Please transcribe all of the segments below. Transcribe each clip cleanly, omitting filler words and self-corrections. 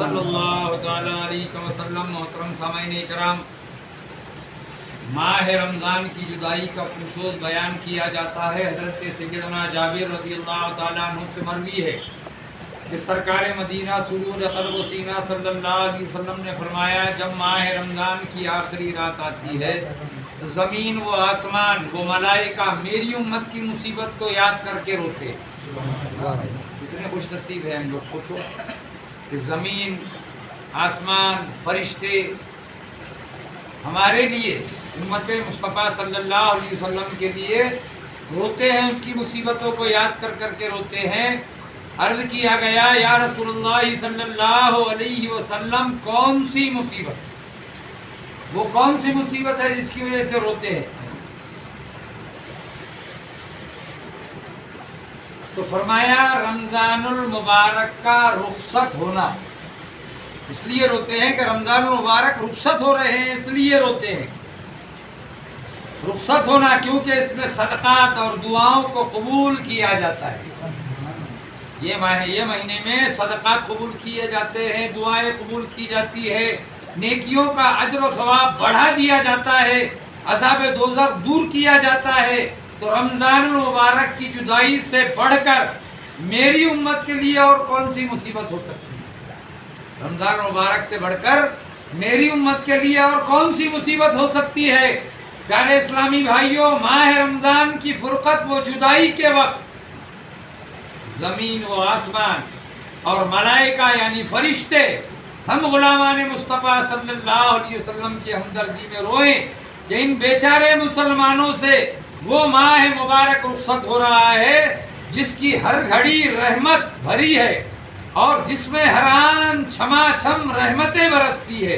صلی اللہ تعالی علیہ وسلم۔ محترم سامعین کرام، ماہ رمضان کی جدائی کا پرسوز بیان کیا جاتا ہے۔ حضرت سیدنا جابر رضی اللہ تعالیٰ عنہ سے مروی ہے کہ سرکار مدینہ سرور قلب و سینہ صلی اللہ علیہ وسلم نے فرمایا، جب ماہ رمضان کی آخری رات آتی ہے، زمین و آسمان و ملائکہ میری امت کی مصیبت کو یاد کر کے روتے۔ کتنے خوش نصیب ہیں ہم لوگ، سوچو کہ زمین، آسمان، فرشتے ہمارے لیے، امت مصطفیٰ صلی اللہ علیہ وسلم کے لیے روتے ہیں، ان کی مصیبتوں کو یاد کر کر کے روتے ہیں۔ عرض کیا گیا، یا رسول اللہ صلی اللہ علیہ وسلم، کون سی مصیبت، وہ کون سی مصیبت ہے جس کی وجہ سے روتے ہیں؟ تو فرمایا، رمضان المبارک کا رخصت ہونا۔ اس لیے روتے ہیں کہ رمضان المبارک رخصت ہو رہے ہیں، اس لیے روتے ہیں۔ رخصت ہونا کیونکہ اس میں صدقات اور دعاؤں کو قبول کیا جاتا ہے۔ یہ مہینے میں صدقات قبول کیے جاتے ہیں، دعائیں قبول کی جاتی ہے، نیکیوں کا اجر و ثواب بڑھا دیا جاتا ہے، عذاب دوزخ دور کیا جاتا ہے۔ تو رمضان المبارک کی جدائی سے بڑھ کر میری امت کے لیے اور کون سی مصیبت ہو سکتی ہے؟ رمضان المبارک سے بڑھ کر میری امت کے لیے اور کون سی مصیبت ہو سکتی ہے؟ پیارے اسلامی بھائیوں، ماہ رمضان کی فرقت و جدائی کے وقت زمین و آسمان اور ملائکہ یعنی فرشتے ہم غلامان مصطفیٰ صلی اللہ علیہ وسلم کی ہمدردی میں روئیں کہ ان بیچارے مسلمانوں سے وہ ماہ مبارک رخصت ہو رہا ہے جس کی ہر گھڑی رحمت بھری ہے، اور جس میں ہر آن چھما چھم رحمتیں برستی ہے،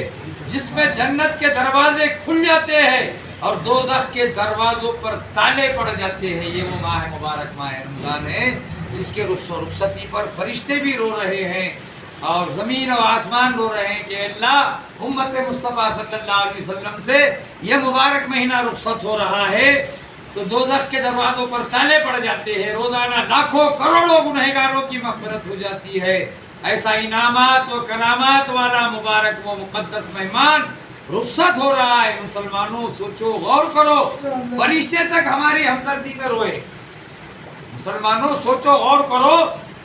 جس میں جنت کے دروازے کھل جاتے ہیں اور دوزخ کے دروازوں پر تالے پڑ جاتے ہیں۔ یہ وہ ماہ مبارک ماہ رمضان ہے جس کے رخصتی پر فرشتے بھی رو رہے ہیں اور زمین و آسمان رو رہے ہیں کہ اللہ، امت مصطفیٰ صلی اللہ علیہ وسلم سے یہ مبارک مہینہ رخصت ہو رہا ہے تو دوزخ کے دروازوں پر تالے پڑ جاتے ہیں، روزانہ لاکھوں کروڑوں گنہگاروں کی مغفرت ہو جاتی ہے۔ ایسا انعامات و کرامات والا مبارک و مقدس مہمان رخصت ہو رہا ہے۔ مسلمانوں سوچو، غور کرو، فرشتے تک ہماری ہمدردی میں روئے۔ مسلمانوں سوچو، غور کرو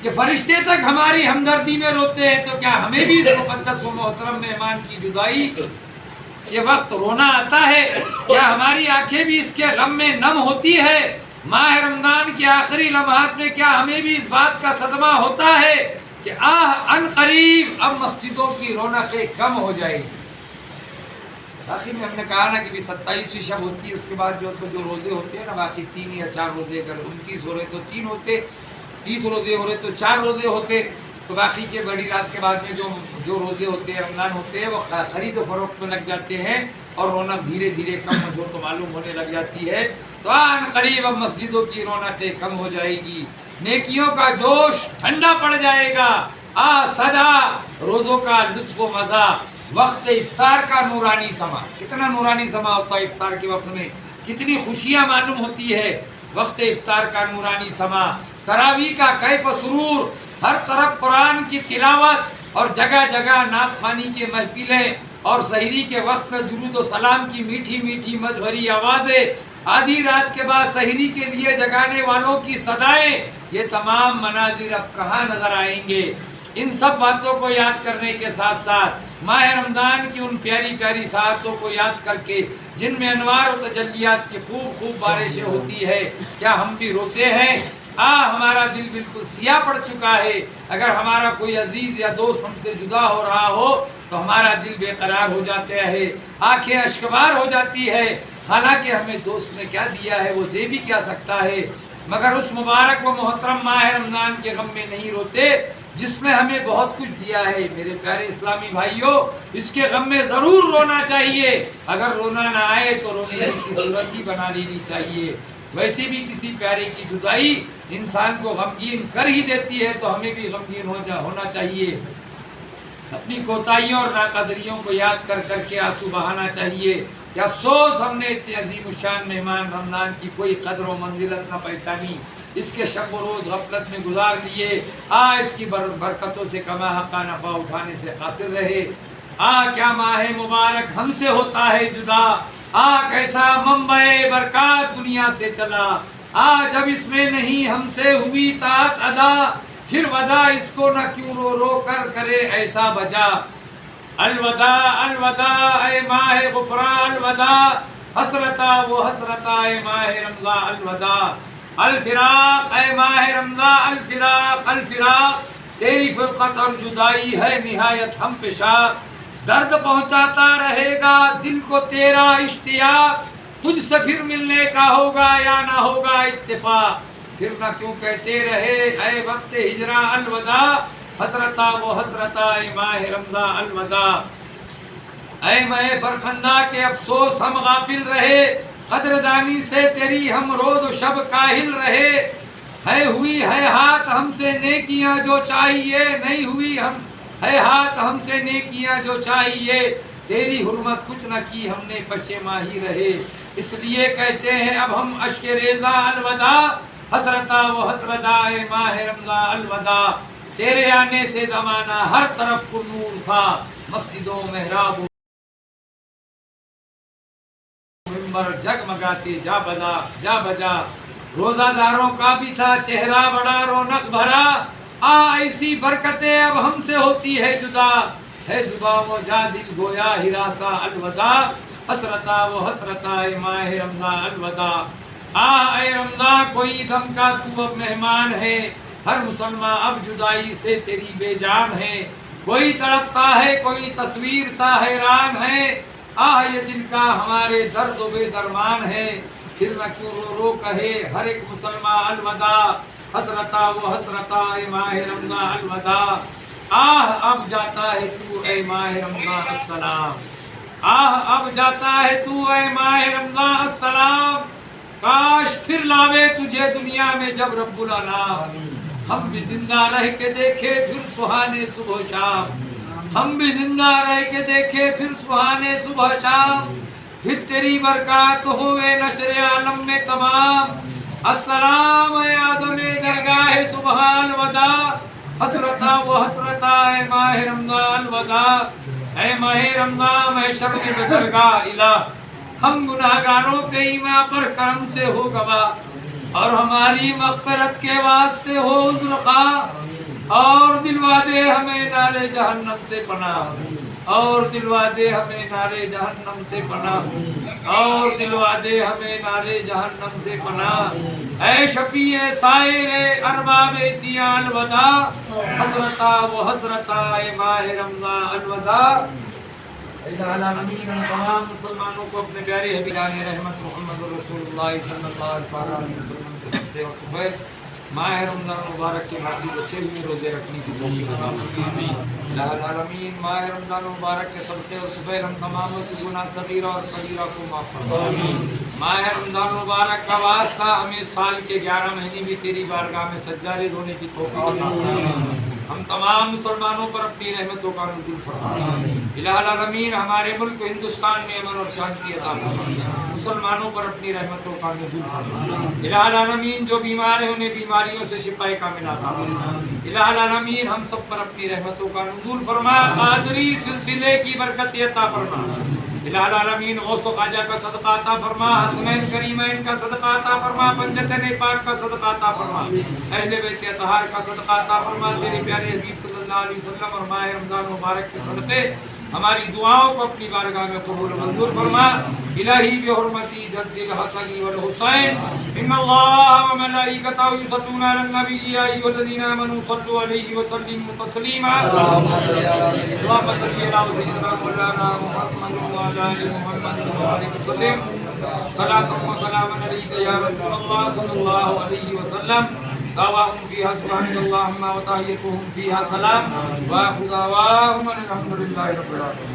کہ فرشتے تک ہماری ہمدردی میں روتے ہیں، تو کیا ہمیں بھی اس مقدس و محترم مہمان کی جدائی کے وقت رونا آتا ہے؟ کیا ہماری آنکھیں بھی اس کے غم میں نم ہوتی ہے؟ ماہ رمضان کے آخری لمحات میں کیا ہمیں بھی اس بات کا صدمہ ہوتا ہے کہ ان قریب اب مسجدوں کی رونقیں کم ہو جائیں گی؟ باقی میں ہم نے کہا نا کہ 27ویں شب ہوتی ہے، اس کے بعد جو روزے ہوتے ہیں نا، باقی 3 یا 4 روزے، اگر 29 ہو رہے تو 3 ہوتے، 30 روزے ہو رہے تو 4 روزے ہوتے، تو باقی کے بڑی رات کے بعد میں جو روزے ہوتے ہیں، رمضان ہوتے ہیں، وہ خرید و فروخت میں لگ جاتے ہیں اور رونق دھیرے دھیرے کم جو تو معلوم ہونے لگ جاتی ہے۔ تو ان قریب اب مسجدوں کی رونقیں کم ہو جائے گی، نیکیوں کا جوش ٹھنڈا پڑ جائے گا، صدا روزوں کا لطف و مزہ، وقت افطار کا نورانی سما، کتنا نورانی سما ہوتا ہے افطار کے وقت میں، کتنی خوشیاں معلوم ہوتی ہے وقت افطار کا نورانی سما، تراویح کا کیف و سرور، ہر طرف قرآن کی تلاوت اور جگہ جگہ نعت خوانی کی محفلیں، اور سحری کے وقت میں درود و سلام کی میٹھی میٹھی مدھ بھری آوازیں، آدھی رات کے بعد سحری کے لیے جگانے والوں کی صدائیں، یہ تمام مناظر اب کہاں نظر آئیں گے؟ ان سب باتوں کو یاد کرنے کے ساتھ ساتھ ماہ رمضان کی ان پیاری پیاری ساعتوں کو یاد کر کے جن میں انوار و تجلیات کی خوب خوب بارشیں ہوتی ہے، کیا ہم بھی روتے ہیں؟ ہمارا دل بالکل سیاہ پڑ چکا ہے۔ اگر ہمارا کوئی عزیز یا دوست ہم سے جدا ہو رہا ہو تو ہمارا دل بے قرار ہو جاتا ہے، آنکھیں اشکبار ہو جاتی ہے، حالانکہ ہمیں دوست نے کیا دیا ہے وہ دے بھی کیا سکتا ہے، مگر اس مبارک و محترم ماہ رمضان کے غم میں نہیں روتے جس نے ہمیں بہت کچھ دیا ہے۔ میرے پیارے اسلامی بھائیوں، اس کے غم میں ضرور رونا چاہیے، اگر رونا نہ آئے تو رونے کی صورت ہی بنا لینی چاہیے۔ ویسے بھی کسی پیارے کی جدائی انسان کو غمگین کر ہی دیتی ہے، تو ہمیں بھی غمگین ہونا چاہیے، اپنی کوتاہیوں اور ناقدریوں کو یاد کر کر کے آنسو بہانا چاہیے کہ افسوس ہم نے اتنے عظیم الشان مہمان رمضان کی کوئی قدر و منزلت نہ پہچانی، اس کے شب و روز غفلت میں گزار دیے، اس کی برکتوں سے کما حقا نفع اٹھانے سے قاصر رہے۔ کیا ماہ مبارک ہم سے ہوتا ہے جدا، کیسا منبع برکات دنیا سے چلا، جب اس میں نہیں ہم سے ہوئی طاعت ادا، پھر وداع اس کو نہ کیوں رو رو کر کرے ایسا بجا۔ الوداع الوداع اے ماہ غفران، الوداع حسرتا وہ حسرتا اے ماہ رمضان، الوداع الفراق اے ماہ رمضان، الفراق الفراق تیری فرقت اور جدائی ہے نہایت ہم پیشاب، درد پہنچاتا رہے گا دل کو تیرا اشتیاق، تجھ سے پھر ملنے کا ہوگا یا نہ ہوگا اتفاق، پھر نہ کیوں کہتے رہے اے وقت ہجرا الوداع، حسرتا وہ حسرتا اے ماہ رمضان، الوداع اے ماہ فرخندہ کے افسوس ہم غافل رہے، قدردانی سے تیری ہم روز و شب کاہل رہے، ہے ہوئی ہے ہاتھ ہم سے نیکیاں جو چاہیے، نہیں ہوئی ہے ہاتھ ہم سے نیکیاں جو چاہیے، تیری حرمت کچھ نہ کی ہم نے پشیماں ہی رہے، اس لیے کہتے ہیں اب ہم اشک ریزہ الوداع، حسرتا و حسرتا اے ماہ رمضان، الوداع تیرے آنے سے زمانہ ہر طرف پر نور تھا، مسجدوں محراب منبر جگمگاتے جا بجا، روزہ داروں کا بھی تھا چہرہ بڑا رونق بھرا، ایسی برکتیں اب ہم سے ہوتی ہے جدا، ہے زباں و جا دل گویا ہراسا الوداع، حسرتا و حسرتا اے ماہ رمضان، الوداع اے رمضان کوئی دم کا تو اب مہمان ہے، ہر مسلمان اب جدائی سے تیری بے جان ہے، کوئی تڑپتا ہے کوئی تصویر سا حیران ہے، یہ دل کا ہمارے درد و بے درمان ہے، پھر نہ کیوں رو رو کہے ہر ایک مسلمان الوداع، حسرتا و حسرتا اے ماہ رمضان، الوداع اب جاتا ہے تو اے ماہ رمضان السلام، اب جاتا ہے تو اے ماہ رمضان السلام، کاش پھر لاوے تجھے دنیا میں جب رب الانام، ہم بھی زندہ رہ کے دیکھے پھر سہانے صبح شام، ہم بھی زندہ رہ کے دیکھے پھر سہانے صبح شام، پھر تیری برکات ہوئے نشر عالم میں تمام، السلام اے آدم درگاہ سبحان الوداع، حسرتا و حسرتا اے ماہ رمضان، الوداع اے ماہ رمضان اے شرم بدرگاہ الہ، ہم گناہگاروں کے ایمان پر کرم سے ہو گواہ، اور ہماری مغفرت کے واسطے ہو عذر خواہ، اور دلوا دے ہمیں نارے جہنم سے پناہ، اور دلوا دے ہمیں نارے جہنم سے پناہ، اور دلوا دے ہمیں نارے جہنم سے پناہ، اے شفیع سائر ارباب سیاں الوداع، حسرتا و حسرتا اے ماہ رمضان، الوداع العالمین تمام مسلمانوں کو اپنے پیارے حبیب رحمت محمد رسول اللہ صلی اللہ علیہ وسلم کے صدقے اور قبیل ماہ رمضان مبارک کے باقی بچے ہوئے روزے رکھنے کی توفیق عطا فرمائے، الہ العالمین ماہ رمضان مبارک کے صدقے اور قبیل ہم تماموں کی گناہ صغیرہ اور کبیرہ کو معاف فرمائے، ماہ رمضان مبارک کا واسطہ ہمیں سال کے 11 مہینے بھی تیری بارگاہ میں سجدہ ہونے کی توفیق عطا فرمائے، ہم تمام مسلمانوں پر اپنی رحمتوں کا نزول فرما، الہ العالمین ہمارے ملک ہندوستان میں امن اور شانتی عطا فرما، مسلمانوں پر اپنی رحمتوں کا نزول فرما، الہ العالمین جو بیمار ہیں انہیں بیماریوں سے شفا کاملہ عطا فرما، الہ العالمین ہم سب پر اپنی رحمتوں کا نزول فرما، قادری سلسلے کی برکت عطا فرما، الہ العالمین غوث و خواجہ کا صدقہ عطا فرما، حسنین کریمین کا صدقہ عطا فرما، پنجتن پاک کا صدقہ عطا فرما، اہل بیت اطہار کا صدقہ عطا فرما، تیرے پیارے حبیب صلی اللہ علیہ وسلم اور ماہ رمضان مبارک کے صدقے ہماری دعاؤں کو اپنی بارگاہ میں قبول و منظور فرما، الہی بحرمتی جد الحسن والحسین، ان اللہ و ملائکتہ یصلون علی النبی یا ایھا الذین آمنوا صلوا علیہ وسلموا تسلیما، اللهم صل علی سیدنا مولانا محمد وعلی آل محمد وبارک وسلم، صلاۃ و سلام علیک یا رسول اللہ صلی اللہ علیہ وسلم، دعواهم فيها سبحانك اللهم وتحيتهم فيها سلام، وآخر دعواهم الحمد لله رب العالمين۔